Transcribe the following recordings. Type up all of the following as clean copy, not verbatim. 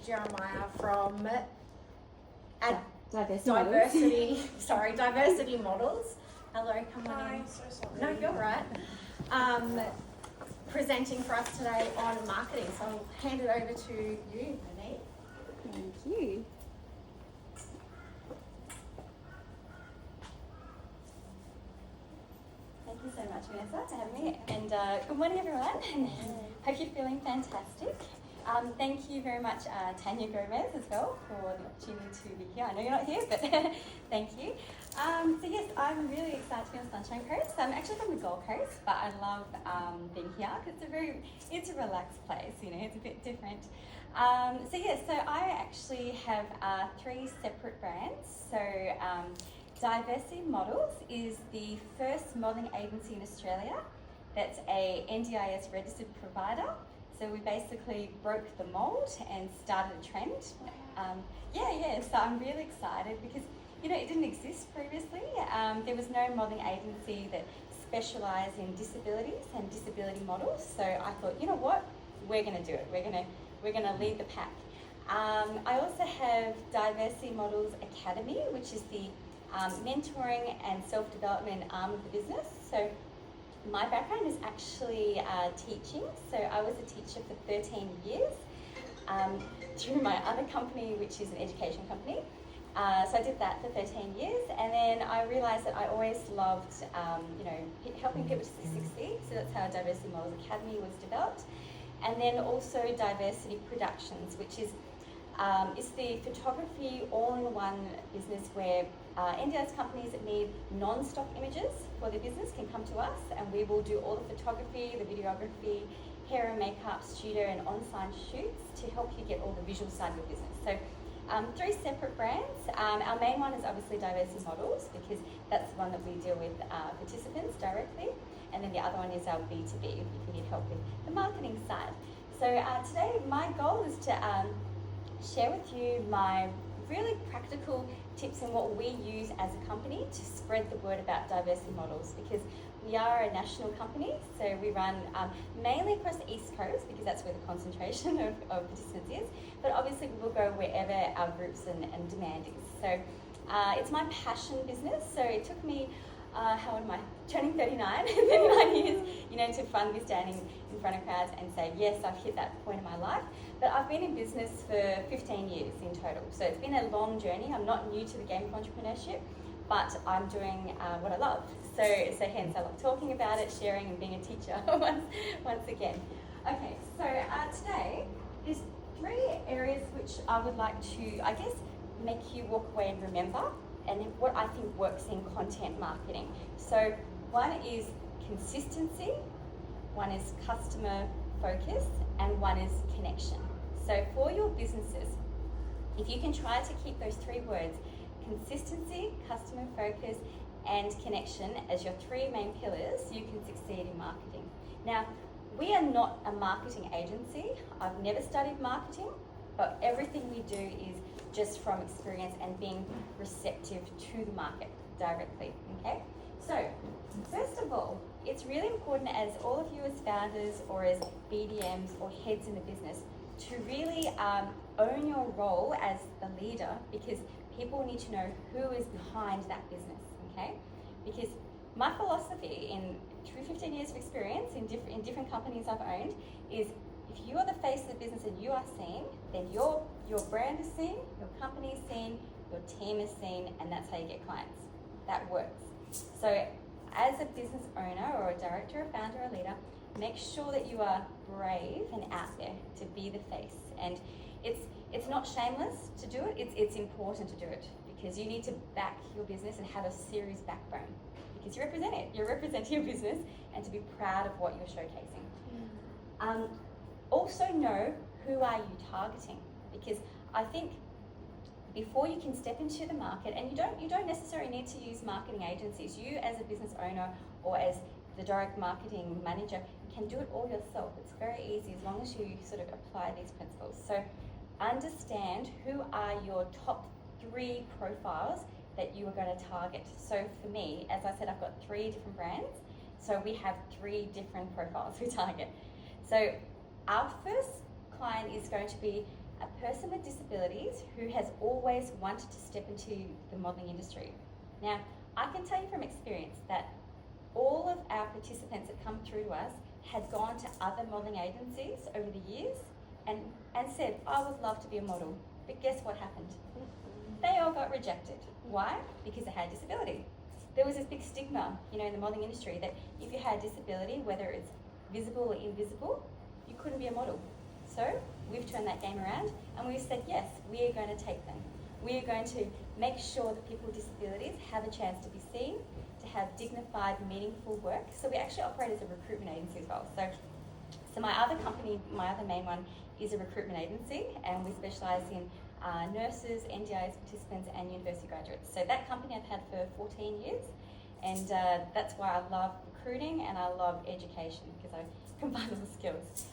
Jeremiah from Diversity Models. Hello, come on in. So sorry. No, you're right. Presenting for us today on marketing. So I'll hand it over to you, Monique. Thank you. Thank you so much, Vanessa, for having me. And good morning, everyone. Hope you're feeling fantastic. Thank you very much, Tania Gomez, as well, for the opportunity to be here. I know you're not here, but thank you. So yes, I'm really excited to be on Sunshine Coast. I'm actually from the Gold Coast, but I love being here because it's a relaxed place. You know, it's a bit different. So I actually have 3 separate brands. So Diversity Models is the first modelling agency in Australia that's a NDIS registered provider. So we basically broke the mold and started a trend. So I'm really excited because, you know, it didn't exist previously. There was no modelling agency that specialised in disabilities and disability models. So I thought, you know what, we're going to do it. We're going to lead the pack. I also have Diversity Models Academy, which is the mentoring and self-development arm of the business. So my background is actually teaching. So I was a teacher for 13 years through my other company, which is an education company. So I did that for 13 years, and then I realised that I always loved, helping people to succeed. So that's how Diversity Models Academy was developed, and then also Diversity Productions, which is it's the photography all-in-one business where NDIS companies that need non-stock images for their business can come to us, and we will do all the photography, the videography, hair and makeup, studio and on-site shoots to help you get all the visual side of your business. So 3 separate brands. Our main one is obviously Diversity Models because that's the one that we deal with participants directly, and then the other one is our B2B if you need help with the marketing side. So today my goal is to share with you my really practical tips on what we use as a company to spread the word about diversity models, because we are a national company, so we run mainly across the East Coast because that's where the concentration of participants is, but obviously we will go wherever our groups and demand is. So it's my passion business, so it took me how old am I? Turning 39 years, you know, to finally be standing in front of crowds and say, yes, I've hit that point in my life. But I've been in business for 15 years in total. So it's been a long journey. I'm not new to the game of entrepreneurship, but I'm doing what I love. So hence I love talking about it, sharing and being a teacher once again. Okay, so today there's 3 areas which I would like to, I guess, make you walk away and remember, and what I think works in content marketing. So one is consistency, one is customer focus, and one is connection. So for your businesses, if you can try to keep those 3 words, consistency, customer focus, and connection as your 3 main pillars, you can succeed in marketing. Now, we are not a marketing agency. I've never studied marketing, but everything we do is just from experience and being receptive to the market directly, okay? So, first of all, it's really important as all of you as founders or as BDMs or heads in the business to really own your role as the leader, because people need to know who is behind that business, okay? Because my philosophy through 15 years of experience in different companies I've owned is, if you are the face of the business and you are seen, then your brand is seen, your company is seen, your team is seen, and that's how you get clients. That works. So as a business owner or a director, a founder, or leader, make sure that you are brave and out there to be the face. And it's not shameless to do it, it's important to do it, because you need to back your business and have a serious backbone, because you represent it. You're representing your business, and to be proud of what you're showcasing. Also know, who are you targeting? Because I think before you can step into the market, and you don't necessarily need to use marketing agencies. You as a business owner or as the direct marketing manager can do it all yourself. It's very easy as long as you sort of apply these principles. So understand who are your top 3 profiles that you are going to target. So for me, as I said, I've got 3 different brands. So we have 3 different profiles we target. So our first client is going to be a person with disabilities who has always wanted to step into the modelling industry. Now, I can tell you from experience that all of our participants that come through to us had gone to other modelling agencies over the years and said, I would love to be a model. But guess what happened? They all got rejected. Why? Because they had a disability. There was this big stigma, in the modelling industry that if you had a disability, whether it's visible or invisible, you couldn't be a model. So we've turned that game around and we've said, yes, we are going to take them. We are going to make sure that people with disabilities have a chance to be seen, to have dignified, meaningful work. So we actually operate as a recruitment agency as well. So my other company, my other main one, is a recruitment agency, and we specialise in nurses, NDIS participants and university graduates. So that company I've had for 14 years, and that's why I love recruiting and I love education, because I combine all the skills.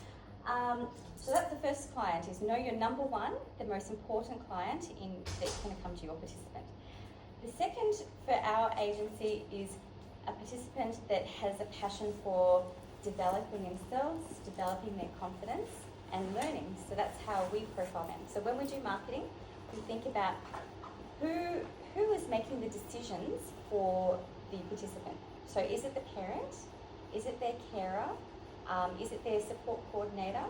So that's the first client, is know your number one, the most important client that's going to come to your participant. The second for our agency is a participant that has a passion for developing themselves, developing their confidence and learning. So that's how we profile them. So when we do marketing, we think about who is making the decisions for the participant. So is it the parent? Is it their carer? Is it their support coordinator?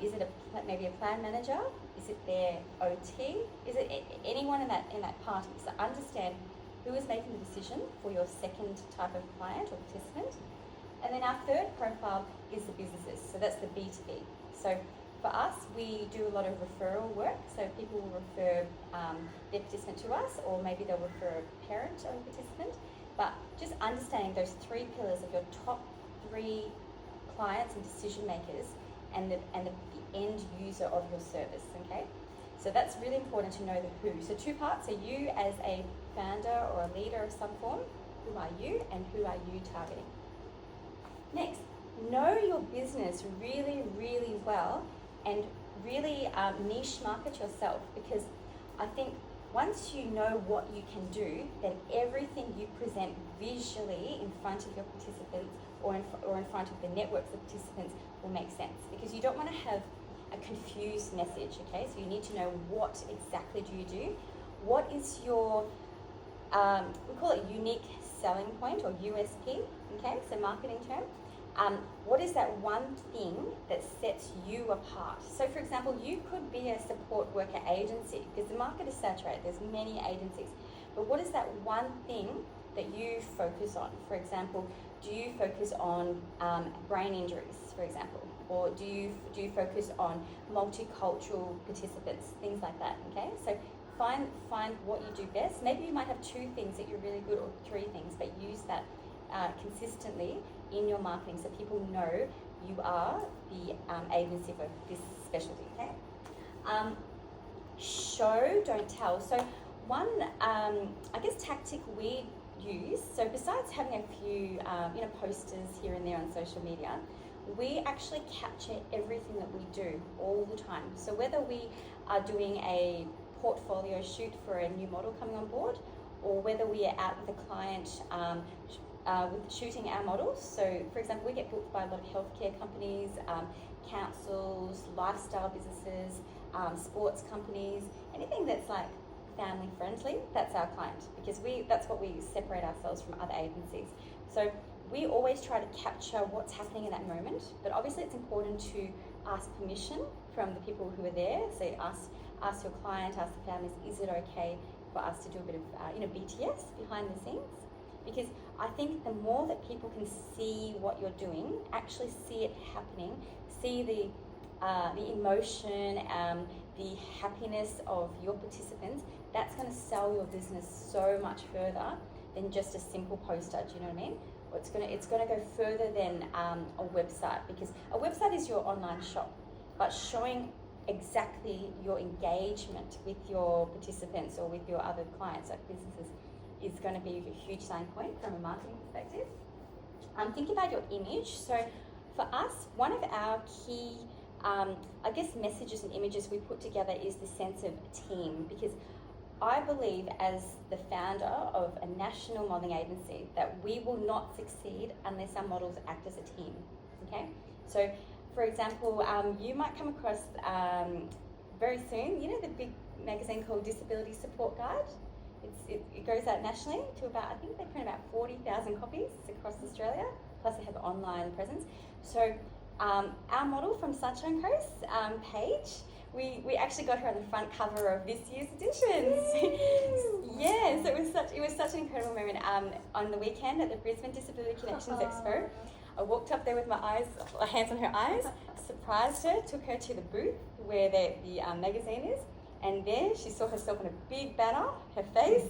Is it maybe a plan manager? Is it their OT? Is it anyone in that party? So understand who is making the decision for your second type of client or participant. And then our third profile is the businesses. So that's the B2B. So for us, we do a lot of referral work. So people will refer their participant to us, or maybe they'll refer a parent or a participant. But just understanding those three pillars of your top three clients and decision makers, and the end user of your service, okay? So that's really important to know the who. So two parts are you as a founder or a leader of some form. Who are you and who are you targeting? Next, know your business really, really well and really niche market yourself, because I think once you know what you can do, then everything you present visually in front of your participants or in front of the networks of participants will make sense, because you don't want to have a confused message, okay? So you need to know what exactly do you do. What is your, we call it unique selling point or USP, okay? So marketing term. What is that one thing that sets you apart? So for example, you could be a support worker agency, because the market is saturated, there's many agencies. But what is that one thing that you focus on? For example, do you focus on brain injuries, for example? Or do you focus on multicultural participants, things like that, okay? So find what you do best. Maybe you might have two things that you're really good, or three things, but use that consistently in your marketing so people know you are the agency for this specialty, okay? Show, don't tell. So one, I guess, tactic we use, so besides having a few posters here and there on social media, we actually capture everything that we do all the time. So whether we are doing a portfolio shoot for a new model coming on board, or whether we are out with a client with shooting our models. So for example, we get booked by a lot of healthcare companies, councils, lifestyle businesses, sports companies, anything that's like family friendly, that's our client, because that's what we separate ourselves from other agencies. So we always try to capture what's happening in that moment, but obviously it's important to ask permission from the people who are there. So ask your client, ask the families, is it okay for us to do a bit of BTS, behind the scenes? Because I think the more that people can see what you're doing, actually see it happening, see the emotion, the happiness of your participants, that's going to sell your business so much further than just a simple poster. Do you know what I mean? Or it's going to go further than a website, because a website is your online shop, but showing exactly your engagement with your participants or with your other clients, like businesses, is going to be a huge selling point from a marketing perspective. Think about your image. So for us, one of our key, messages and images we put together is the sense of team, because I believe, as the founder of a national modelling agency, that we will not succeed unless our models act as a team, okay? So for example, you might come across very soon, you know the big magazine called Disability Support Guide? It goes out nationally to about, I think they print about 40,000 copies across Australia, plus they have online presence. So our model from Sunshine Coast, Paige, we actually got her on the front cover of this year's edition. Yeah, so it was such an incredible moment. On the weekend at the Brisbane Disability Connections Expo, I walked up there with my hands on her eyes, surprised her, took her to the booth where the magazine is, and there she saw herself on a big banner, her face,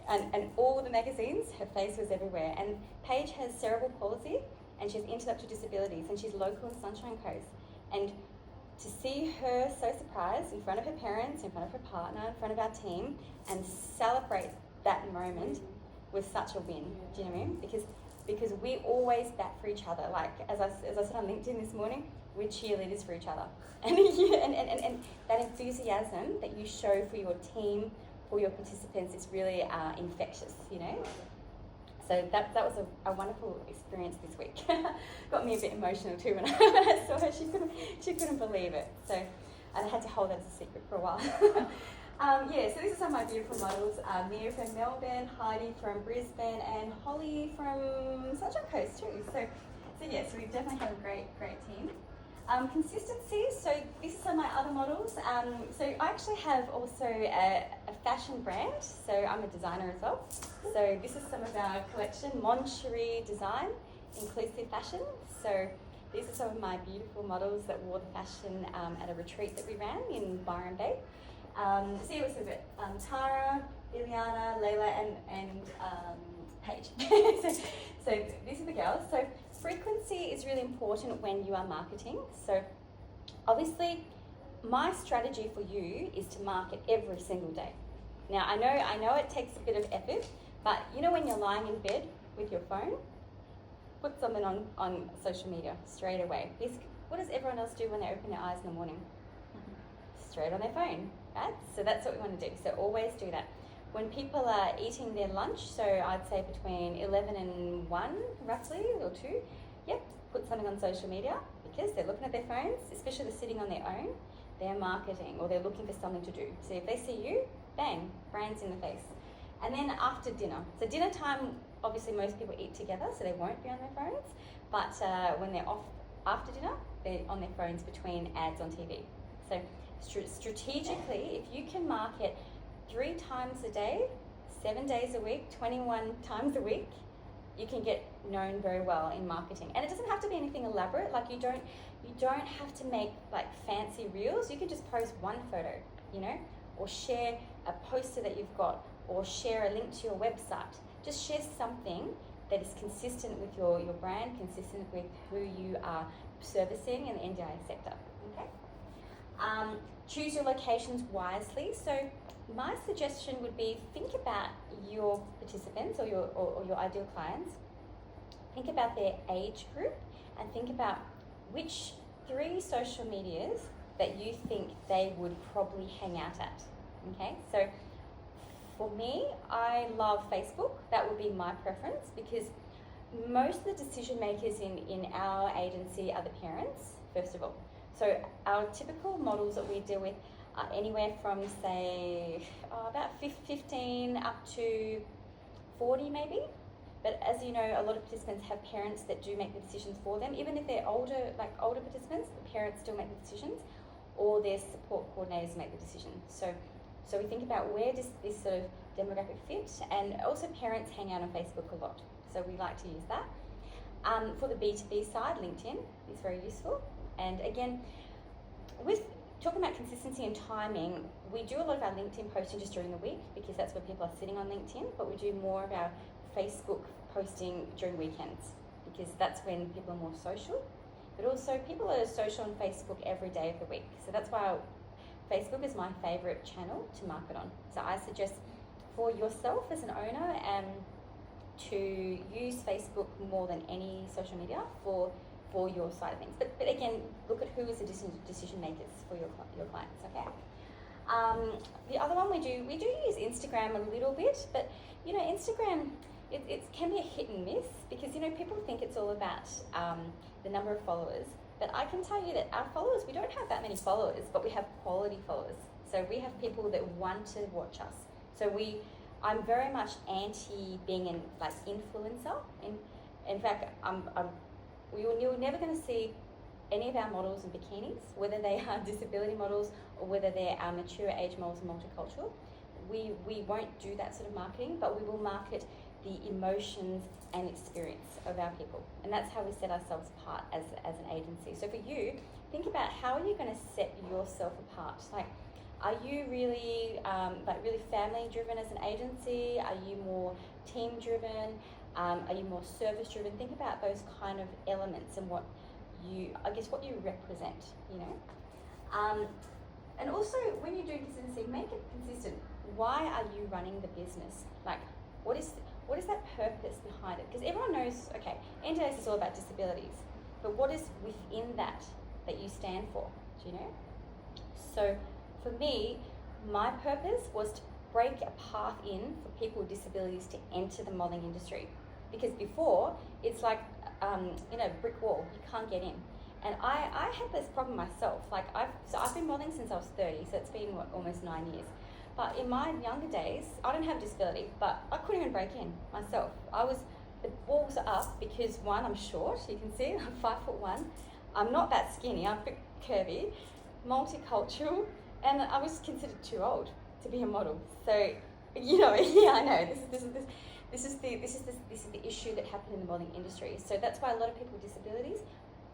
and all the magazines, her face was everywhere. And Paige has cerebral palsy, and she has intellectual disabilities, and she's local in Sunshine Coast. And to see her so surprised in front of her parents, in front of her partner, in front of our team, and celebrate that moment was such a win. Do you know what I mean? Because we always bat for each other. Like as I said on LinkedIn this morning, we're cheerleaders for each other. And that enthusiasm that you show for your team, for your participants, is really infectious, you know? So that was a wonderful experience this week. Got me a bit emotional too when I saw her. She couldn't believe it. So I had to hold that as a secret for a while. So this is some of my beautiful models. Mia from Melbourne, Heidi from Brisbane, and Holly from Sunshine Coast too. So yes, we definitely have a great team. Consistency, so these are some of my other models. So I actually have also a fashion brand, so I'm a designer as well. So this is some of our collection, Mon Cherie Design, inclusive fashion. So these are some of my beautiful models that wore the fashion at a retreat that we ran in Byron Bay. So it was a bit Tara, Ileana, Layla, and Paige. so these are the girls. So frequency is really important when you are marketing. So obviously my strategy for you is to market every single day. Now I know it takes a bit of effort, but you know when you're lying in bed with your phone, put something on social media straight away. What does everyone else do when they open their eyes in the morning? Straight on their phone, right? So that's what we want to do. So always do that. When people are eating their lunch, so I'd say between 11 and 1 roughly, or 2, put something on social media, because they're looking at their phones, especially if they're sitting on their own, they're marketing or they're looking for something to do. So if they see you, bang, brands in the face. And then after dinner. So dinner time, obviously most people eat together, so they won't be on their phones, but when they're off after dinner, they're on their phones between ads on TV. So strategically, if you can market 3 times a day, 7 days a week, 21 times a week, you can get known very well in marketing. And it doesn't have to be anything elaborate. Like you don't have to make like fancy reels. You can just post one photo, you know, or share a poster that you've got, or share a link to your website. Just share something that is consistent with your brand, consistent with who you are servicing in the NDIS sector. Okay. Choose your locations wisely. So my suggestion would be, think about your participants or your ideal clients. Think about their age group and think about which 3 social medias that you think they would probably hang out at. Okay, so for me, I love Facebook. That would be my preference, because most of the decision makers in our agency are the parents, first of all. So our typical models that we deal with are anywhere from, say, about 15 up to 40 maybe. But as you know, a lot of participants have parents that do make the decisions for them. Even if they're older participants, the parents still make the decisions, or their support coordinators make the decision. So we think about where does this sort of demographic fit, and also parents hang out on Facebook a lot. So we like to use that. For the B2B side, LinkedIn is very useful. And again, with talking about consistency and timing, we do a lot of our LinkedIn posting just during the week, because that's where people are sitting on LinkedIn, but we do more of our Facebook posting during weekends, because that's when people are more social. But also people are social on Facebook every day of the week. So that's why Facebook is my favorite channel to market on. So I suggest for yourself as an owner to use Facebook more than any social media for your side of things. But again, look at who is the decision makers for your clients, okay? The other one we do use Instagram a little bit, but you know, Instagram, it can be a hit and miss, because you know, people think it's all about the number of followers, But I can tell you that our followers, we don't have that many followers, but we have quality followers. So we have people that want to watch us. So I'm very much anti being an influencer. In fact, you're never going to see any of our models in bikinis, whether they are disability models or whether they're our mature age models and multicultural. We won't do that sort of marketing, but we will market the emotions and experience of our people. And that's how we set ourselves apart as an agency. So for you, think about how are you going to set yourself apart? Like, are you really really family driven as an agency? Are you more team driven? Are you more service driven? Think about those kind of elements and what you represent, you know. And also when you do consistency, make it consistent. Why are you running the business? Like, what is that purpose behind it? Because everyone knows, okay, NDIS is all about disabilities, but what is within that you stand for, do you know? So for me, my purpose was to break a path in for people with disabilities to enter the modelling industry. Because before, it's like, brick wall, you can't get in. And I had this problem myself. Like I've been modelling since I was 30, so it's been almost 9 years. But in my younger days, I don't have a disability, but I couldn't even break in myself. The walls are up because one, I'm short, you can see, I'm 5'1". I'm not that skinny, I'm a bit curvy, multicultural, and I was considered too old to be a model. So, you know, yeah, I know, this is the issue that happened in the modelling industry. So that's why a lot of people with disabilities,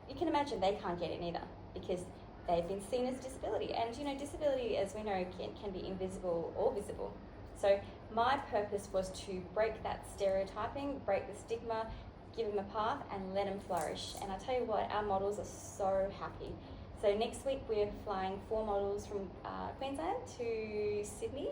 you can imagine they can't get in either because they've been seen as a disability. And you know, disability, as we know, can be invisible or visible. So my purpose was to break that stereotyping, break the stigma, give them a path and let them flourish. And I tell you what, our models are so happy. So next week we're flying 4 models from Queensland to Sydney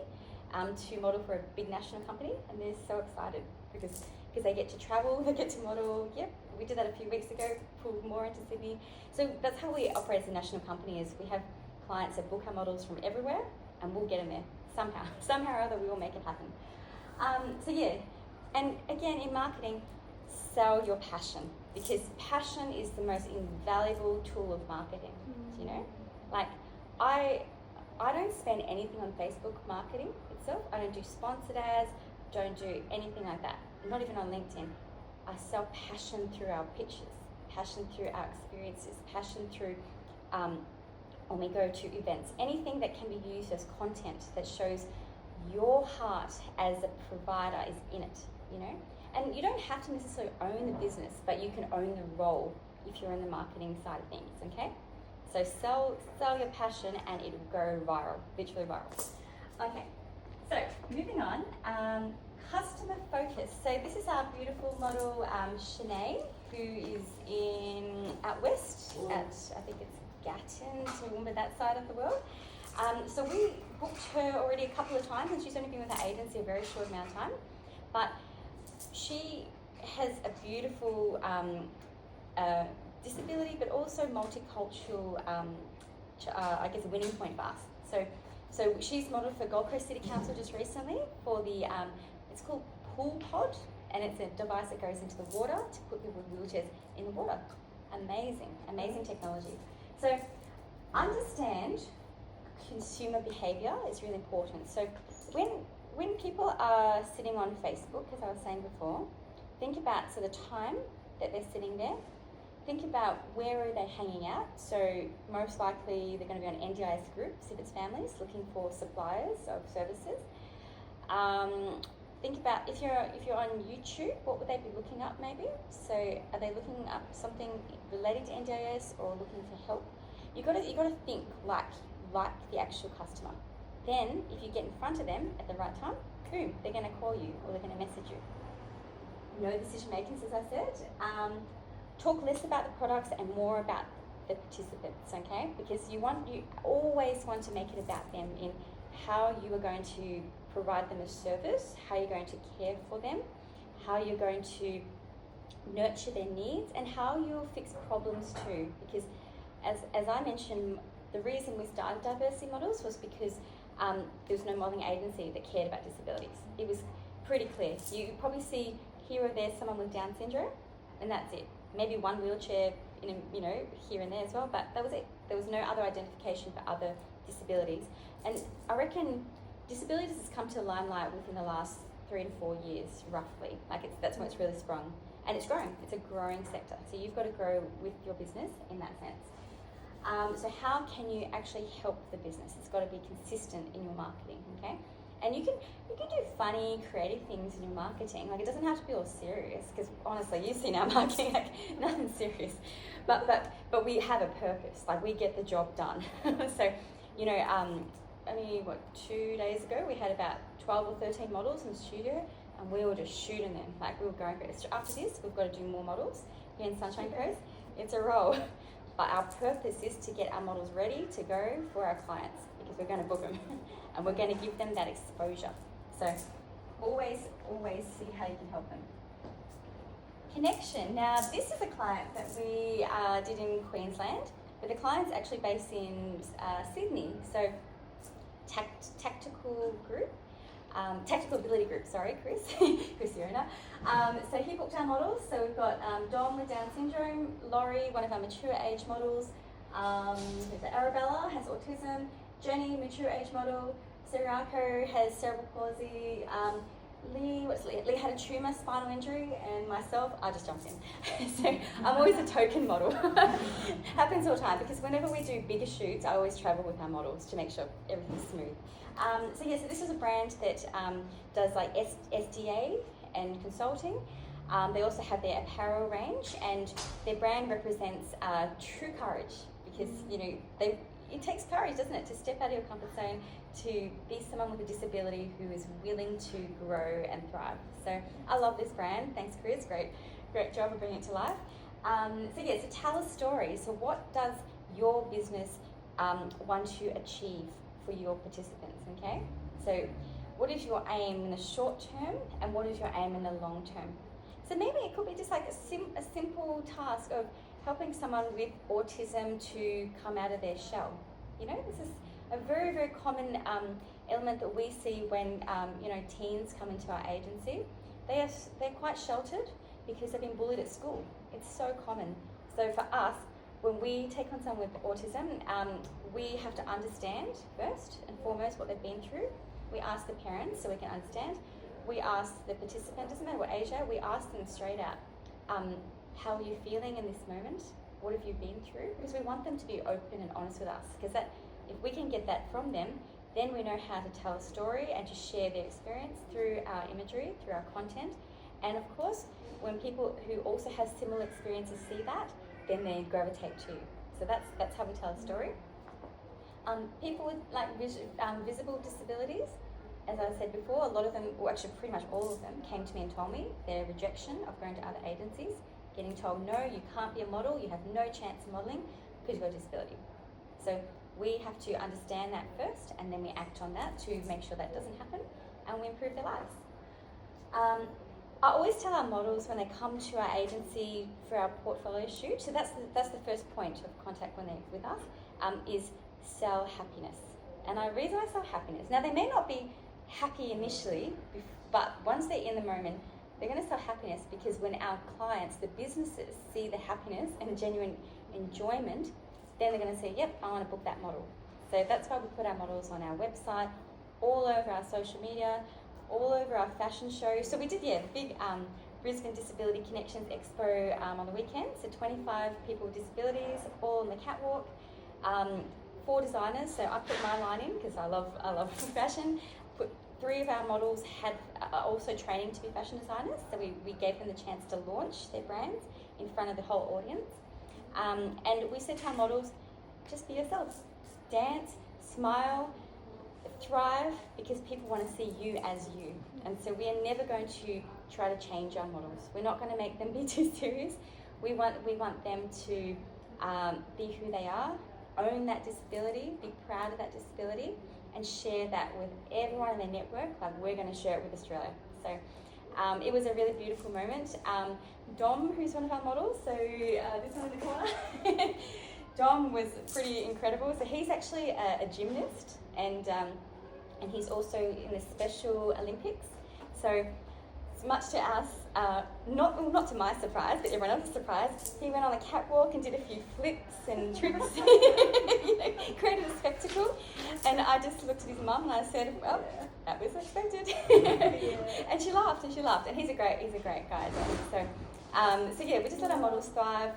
to model for a big national company, and they're so excited because they get to travel, they get to model. Yep, we did that a few weeks ago, pulled more into Sydney. So that's how we operate as a national company, is we have clients that book our models from everywhere and we'll get them there somehow or other we will make it happen. So yeah, and again in marketing, sell your passion, because passion is the most invaluable tool of marketing. You know, like I don't spend anything on Facebook marketing itself. I don't do sponsored ads, don't do anything like that, not even on LinkedIn. I sell passion through our pitches, passion through our experiences, passion through when we go to events, anything that can be used as content that shows your heart as a provider is in it, you know? And you don't have to necessarily own the business, but you can own the role if you're in the marketing side of things, okay? So sell your passion and it will go viral, literally viral. Okay, so moving on, customer focus. So this is our beautiful model, Shanae, who is out west at, I think it's Gatton, to remember that side of the world. So we booked her already a couple of times, and she's only been with our agency a very short amount of time. But she has a beautiful disability, but also multicultural, I guess, a winning point for us. So she's modelled for Gold Coast City Council just recently for the, it's called Pool Pod, and it's a device that goes into the water to put people with wheelchairs in the water. Amazing technology. So understand consumer behaviour is really important. So when people are sitting on Facebook, as I was saying before, think about the time that they're sitting there. Think about where are they hanging out. So most likely they're going to be on NDIS groups if it's families looking for suppliers of services. Think about if you're on YouTube, what would they be looking up maybe? So are they looking up something relating to NDIS or looking for help? You got to think like the actual customer. Then if you get in front of them at the right time, boom, they're going to call you or they're going to message you. No decision makers, as I said. Talk less about the products and more about the participants, okay? Because you always want to make it about them in how you are going to provide them a service, how you're going to care for them, how you're going to nurture their needs, and how you'll fix problems too. Because as I mentioned, the reason we started diversity models was because there was no modelling agency that cared about disabilities. It was pretty clear. You probably see here or there someone with Down syndrome, and that's it. Maybe one wheelchair in, here and there as well, but that was it. There was no other identification for other disabilities. And I reckon disabilities has come to limelight within the last 3 to 4 years, roughly. That's when it's really sprung. And it's growing. It's a growing sector. So you've got to grow with your business in that sense. So how can you actually help the business? It's got to be consistent in your marketing, okay? And you can do funny, creative things in your marketing. It doesn't have to be all serious, because honestly, you've seen our marketing, nothing serious. But we have a purpose. We get the job done. So, only 2 days ago, we had about 12 or 13 models in the studio, and we were just shooting them. We were going for it. After this, we've got to do more models here in Sunshine Coast. It's a roll. But our purpose is to get our models ready to go for our clients, because we're going to book them and we're going to give them that exposure. So always see how you can help them. Connection. Now, this is a client that we did in Queensland, but the client's actually based in Sydney. So Tactical Ability Group, sorry, Chris Irina. So he booked our models. So we've got Dom with Down syndrome, Laurie, one of our mature age models, Arabella has autism, Jenny, mature age model, Siriako has cerebral palsy, Lee had a tumour, spinal injury, and myself, I just jumped in. So I'm always a token model. Happens all the time, because whenever we do bigger shoots, I always travel with our models to make sure everything's smooth. So this is a brand that does SDA and consulting. They also have their apparel range, and their brand represents true courage, because it takes courage, doesn't it, to step out of your comfort zone, to be someone with a disability who is willing to grow and thrive. So I love this brand. Thanks, Chris. Great job of bringing it to life. So tell a story. So what does your business want to achieve for your participants, okay? So what is your aim in the short term, and what is your aim in the long term? So maybe it could be just a simple task of helping someone with autism to come out of their shell. This is a very, very common element that we see when teens come into our agency. They're quite sheltered because they've been bullied at school. It's so common. So for us, when we take on someone with autism, we have to understand first and foremost what they've been through. We ask the parents so we can understand. We ask the participant, doesn't matter what age they are, we ask them straight out, how are you feeling in this moment? What have you been through? Because we want them to be open and honest with us, because if we can get that from them, then we know how to tell a story and to share their experience through our imagery, through our content. And of course, when people who also have similar experiences see that, then they gravitate to you. So that's how we tell a story. People with visible disabilities, as I said before, a lot of them, or actually pretty much all of them, came to me and told me their rejection of going to other agencies, getting told, no, you can't be a model, you have no chance of modelling because you've got a disability. So we have to understand that first, and then we act on that to make sure that doesn't happen, and we improve their lives. I always tell our models when they come to our agency for our portfolio shoot, so that's the first point of contact when they're with us, is sell happiness. And the reason I sell happiness, now they may not be happy initially, but once they're in the moment, they're going to sell happiness, because when our clients, the businesses, see the happiness and the genuine enjoyment, then they're going to say, yep, I want to book that model. So that's why we put our models on our website, all over our social media, all over our fashion shows. So we did, the big Brisbane Disability Connections Expo on the weekend. So 25 people with disabilities, all on the catwalk. 4 designers. So I put my line in because I love fashion. 3 of our models had also training to be fashion designers. So we gave them the chance to launch their brands in front of the whole audience. And we said to our models, just be yourselves. Dance, smile, thrive, because people want to see you as you. And so we are never going to try to change our models. We're not going to make them be too serious. We want them to be who they are, own that disability, be proud of that disability, and share that with everyone in their network, like we're going to share it with Australia. So it was a really beautiful moment. Dom, who's one of our models, so this one in the corner, Dom was pretty incredible. So he's actually a gymnast, and he's also in the Special Olympics. So much to us, not to my surprise, but everyone else's surprise, he went on a catwalk and did a few flips and tricks, created a spectacle. And I just looked at his mum and I said, well, that was expected. And she laughed, and he's a great guy as well. So yeah, we just let our models thrive.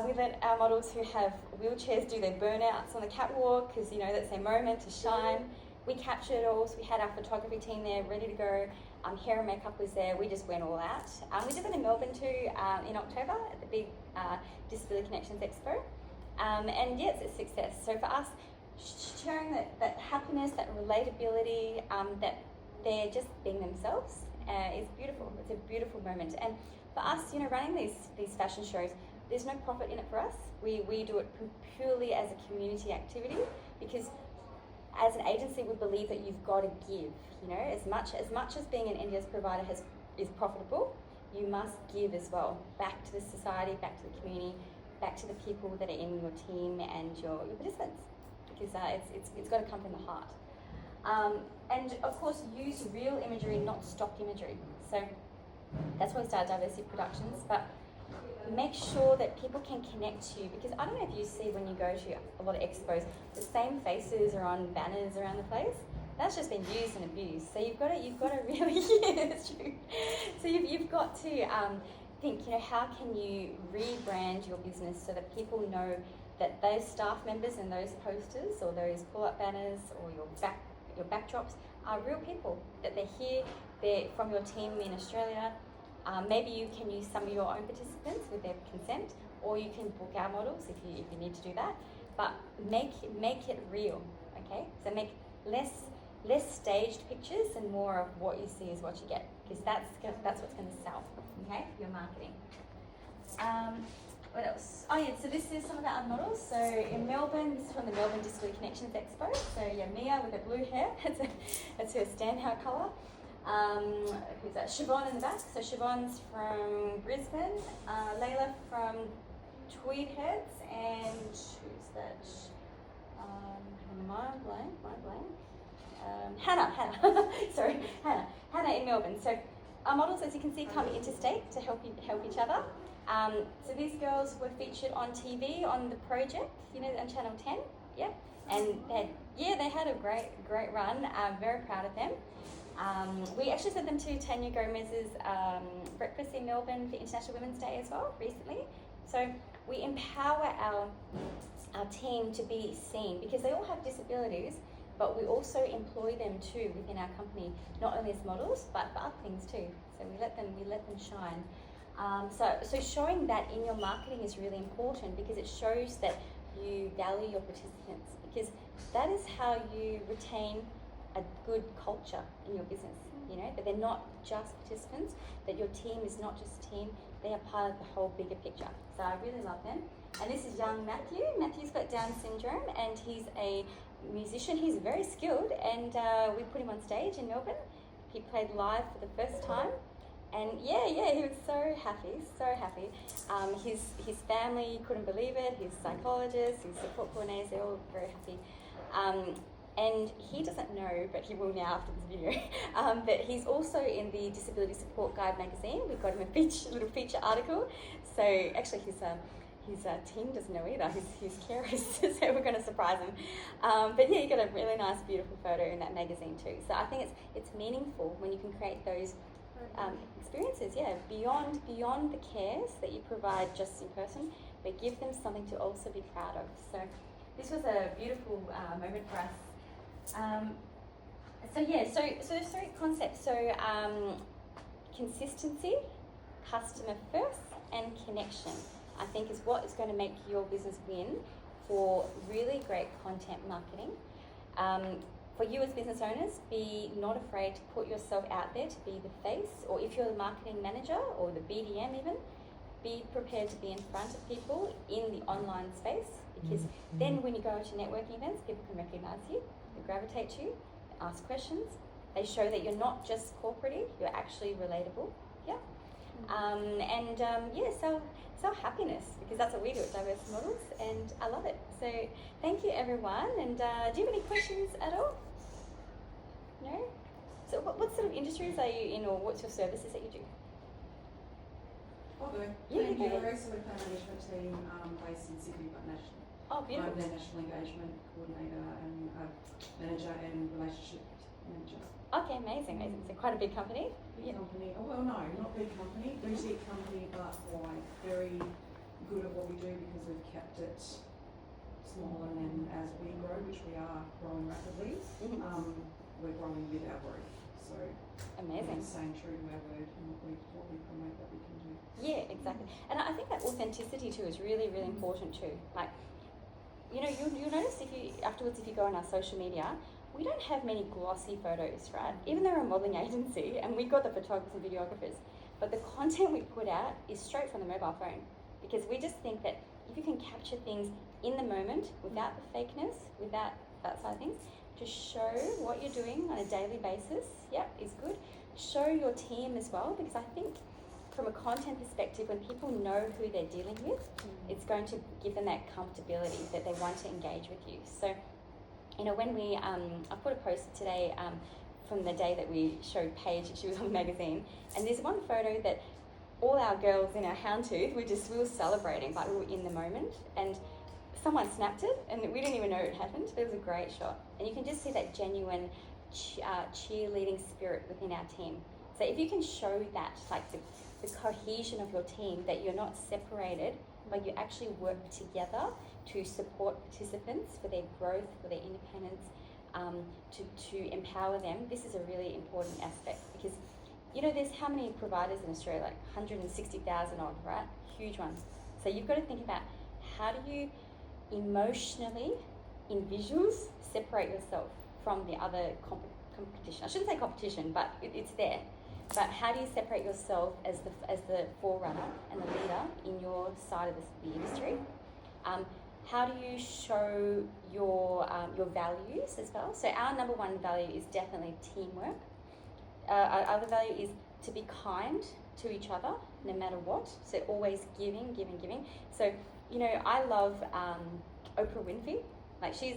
We let our models who have wheelchairs do their burnouts on the catwalk because, that's their moment to shine. We captured it all, so we had our photography team there ready to go. Hair and makeup was there. We just went all out. We did that in Melbourne too in October at the big Disability Connections Expo. And yes, it's a success. So for us, sharing that happiness, that relatability, that they're just being themselves is beautiful. It's a beautiful moment. And for us, running these fashion shows, there's no profit in it for us. We do it purely as a community activity because as an agency, we believe that you've got to give. As much as being an NDIS provider is profitable, you must give as well back to the society, back to the community, back to the people that are in your team and your participants, because it's got to come from the heart. And of course, use real imagery, not stock imagery. So that's why we started Diversity Productions, but make sure that people can connect to you, because I don't know if you see when you go to a lot of expos, the same faces are on banners around the place. That's just been used and abused. So you've got to really, yeah, that's true. So you've got to think, how can you rebrand your business so that people know that those staff members and those posters or those pull-up banners or your backdrops are real people, that they're here, they're from your team in Australia. Maybe you can use some of your own participants with their consent, or you can book our models if you need to do that. But make it real, okay? So make less staged pictures and more of what you see is what you get, because that's what's going to sell, okay? For your marketing. What else? Oh yeah, so this is some of our models. So in Melbourne, this is from the Melbourne Disability Connections Expo. So yeah, Mia with her blue hair, that's her standout colour. Who's that? Siobhan in the back. So Siobhan's from Brisbane, Layla from Tweed Heads, and who's that? Mind blank. Hannah. Sorry, Hannah in Melbourne. So our models, as you can see, come interstate to help each other. So these girls were featured on TV on the project, on Channel 10. Yeah, and they had a great run. I'm very proud of them. We actually sent them to Tania Gomez's breakfast in Melbourne for International Women's Day as well recently. So we empower our team to be seen, because they all have disabilities, but we also employ them too within our company, not only as models but for other things too. So we let them shine. So showing that in your marketing is really important, because it shows that you value your participants, because that is how you retain a good culture in your business, that they're not just participants, that your team is not just a team, they are part of the whole bigger picture. So I really love them. And this is young Matthew. Matthew's got Down syndrome and he's a musician. He's very skilled, and we put him on stage in Melbourne. He played live for the first time. And yeah, he was so happy. His family couldn't believe it. His psychologist, his support coordinators, they're all very happy. And he doesn't know, but he will now after this video, that he's also in the Disability Support Guide magazine. We've got him a little feature article. So actually his team doesn't know either, his carers, so we're going to surprise him. But yeah, you got a really nice, beautiful photo in that magazine too. So I think it's meaningful when you can create those experiences, beyond the cares that you provide just in person, but give them something to also be proud of. So this was a beautiful moment for us. So there's three concepts. So consistency, customer first, and connection, I think, is what is going to make your business win for really great content marketing. For you as business owners, be not afraid to put yourself out there to be the face, or if you're the marketing manager or the BDM even, be prepared to be in front of people in the online space, because then when you go to networking events, people can recognise you, they gravitate to you, they ask questions, they show that you're not just corporate-y, you're actually relatable. Sell happiness, because that's what we do at Diverse Models, and I love it. So thank you everyone, and do you have any questions at all? No? So what sort of of industries are you in, or what's your services that you do? I'll go. Yeah, Thank you. We're a management team based in Sydney but national. Oh, beautiful. I'm their national engagement coordinator and manager and relationship manager. Okay, amazing. So quite a big company. Big company. Oh, well, no, not big company. Boutique company, but wide. Very good at what we do because we've kept it small, and then as we grow, which we are growing rapidly, we're growing with our growth. So amazing. We're staying true to our word and what we promote that we can do. Yeah, exactly. And I think that authenticity too is really, really important too. Like, you know, you'll notice if you go on our social media, we don't have many glossy photos, right? Even though we're a modelling agency and we've got the photographers and videographers, but the content we put out is straight from the mobile phone, because we just think that if you can capture things in the moment without the fakeness, without that side of things, to show what you're doing on a daily basis, is good. Show your team as well, because I think from a content perspective, when people know who they're dealing with, it's going to give them that comfortability that they want to engage with you. So, you know, when we, I put a post today from the day that we showed Paige, she was on the magazine, and there's one photo that all our girls in our houndtooth, we were celebrating, but we were in the moment, and someone snapped it, and we didn't even know it happened. It was a great shot, and you can just see that genuine cheerleading spirit within our team. So if you can show that, like the cohesion of your team, that you're not separated, but you actually work together to support participants for their growth, for their independence, to empower them, this is a really important aspect, because you know, there's how many providers in Australia, like 160,000 odd, right? Huge ones. So you've got to think about, how do you emotionally, in visuals, separate yourself from the other competition? I shouldn't say competition, but it's there. But how do you separate yourself as the forerunner and the leader in your side of the industry? How do you show your values as well? So our number one value is definitely teamwork. Our other value is to be kind to each other, no matter what. So always giving. So, you know, I love Oprah Winfrey. Like she's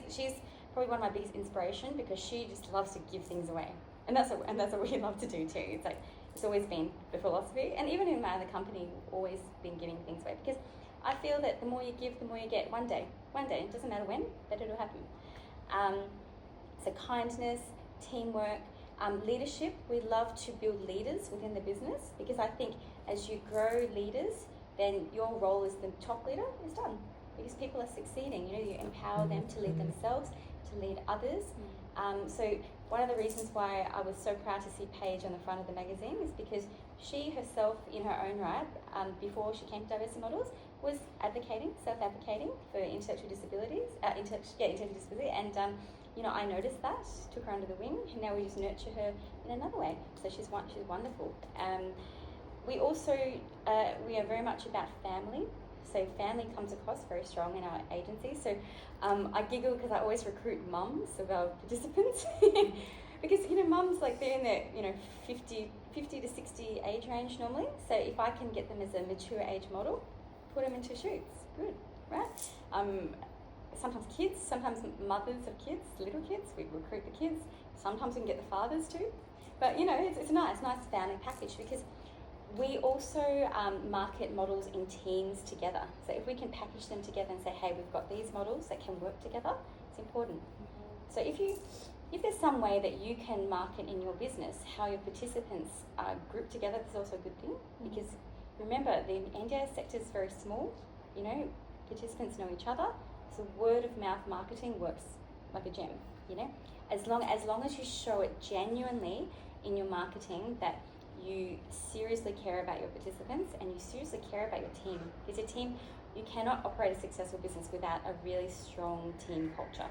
probably one of my biggest inspiration, because she just loves to give things away, and that's what we love to do too. It's like, it's always been the philosophy, and even in my other company, we've always been giving things away, because I feel that the more you give, the more you get. One day, it doesn't matter when, but it'll happen. So kindness, teamwork. Leadership, we love to build leaders within the business, because I think as you grow leaders, then your role as the top leader is done, because people are succeeding. You know, you empower them to lead themselves, to lead others. So one of the reasons why I was so proud to see Paige on the front of the magazine is because she herself, in her own right, before she came to Diversity Models, was self-advocating for intellectual disabilities, intellectual disability, and you know, I noticed that, took her under the wing, and now we just nurture her in another way. So she's wonderful. We also, we are very much about family. So family comes across very strong in our agency. So I giggle because I always recruit mums of our participants. Because, you know, mums, like, they're in their, you know, 50 to 60 age range normally. So if I can get them as a mature age model, put them into shoots. Good, right? Sometimes kids, sometimes mothers of kids, little kids, we recruit the kids. Sometimes we can get the fathers too. But, you know, it's a nice family package, because we also market models in teams together. So if we can package them together and say, hey, we've got these models that can work together, it's important. So if there's some way that you can market in your business how your participants are grouped together, that's also a good thing, because remember, the NDIS sector is very small. You know, participants know each other. So word of mouth marketing works like a gem, you know? As long as you show it genuinely in your marketing, that you seriously care about your participants and you seriously care about your team. Because your team, you cannot operate a successful business without a really strong team culture.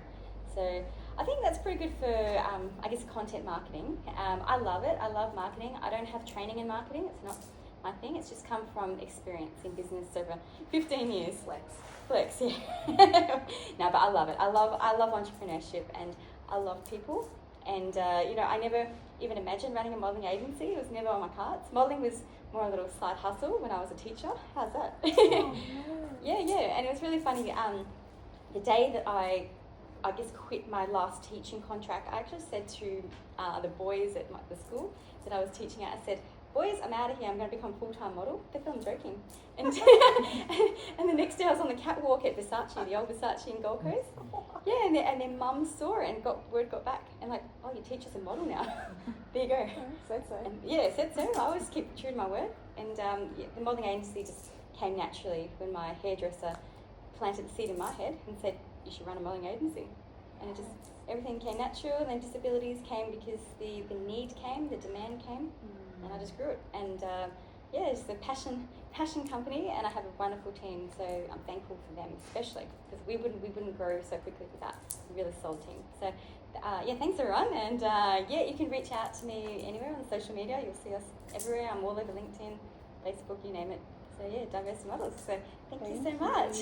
So I think that's pretty good for, I guess, content marketing. I love it. I love marketing. I don't have training in marketing. It's not my thing. It's just come from experience in business over 15 years. Flex, yeah. No, but I love it. I love entrepreneurship, and I love people. And you know, I never even imagined running a modelling agency. It was never on my cards. Modelling was more a little side hustle when I was a teacher. How's that? Oh, no. Yeah. And it was really funny. The day that I I guess, quit my last teaching contract, I actually said to the boys at the school that I was teaching at, I said, boys, I'm out of here, I'm going to become a full-time model. They thought I'm joking. And, and the next day I was on the catwalk at Versace, the old Versace in Gold Coast. Yeah, and their mum saw it and word got back. And like, oh, your teacher's a model now. There you go. Said so. And yeah, said so. I always keep true to my word. And the modelling agency just came naturally when my hairdresser planted the seed in my head and said, you should run a modelling agency. And it just, everything came natural, and then disabilities came because the need came, the demand came, and I just grew it. And yeah, it's a passion company, and I have a wonderful team, so I'm thankful for them especially, because we wouldn't grow so quickly without a really solid team. So yeah, thanks everyone, and yeah, you can reach out to me anywhere on social media. You'll see us everywhere. I'm all over LinkedIn, Facebook, you name it. So yeah, diverse models. So thank you so much.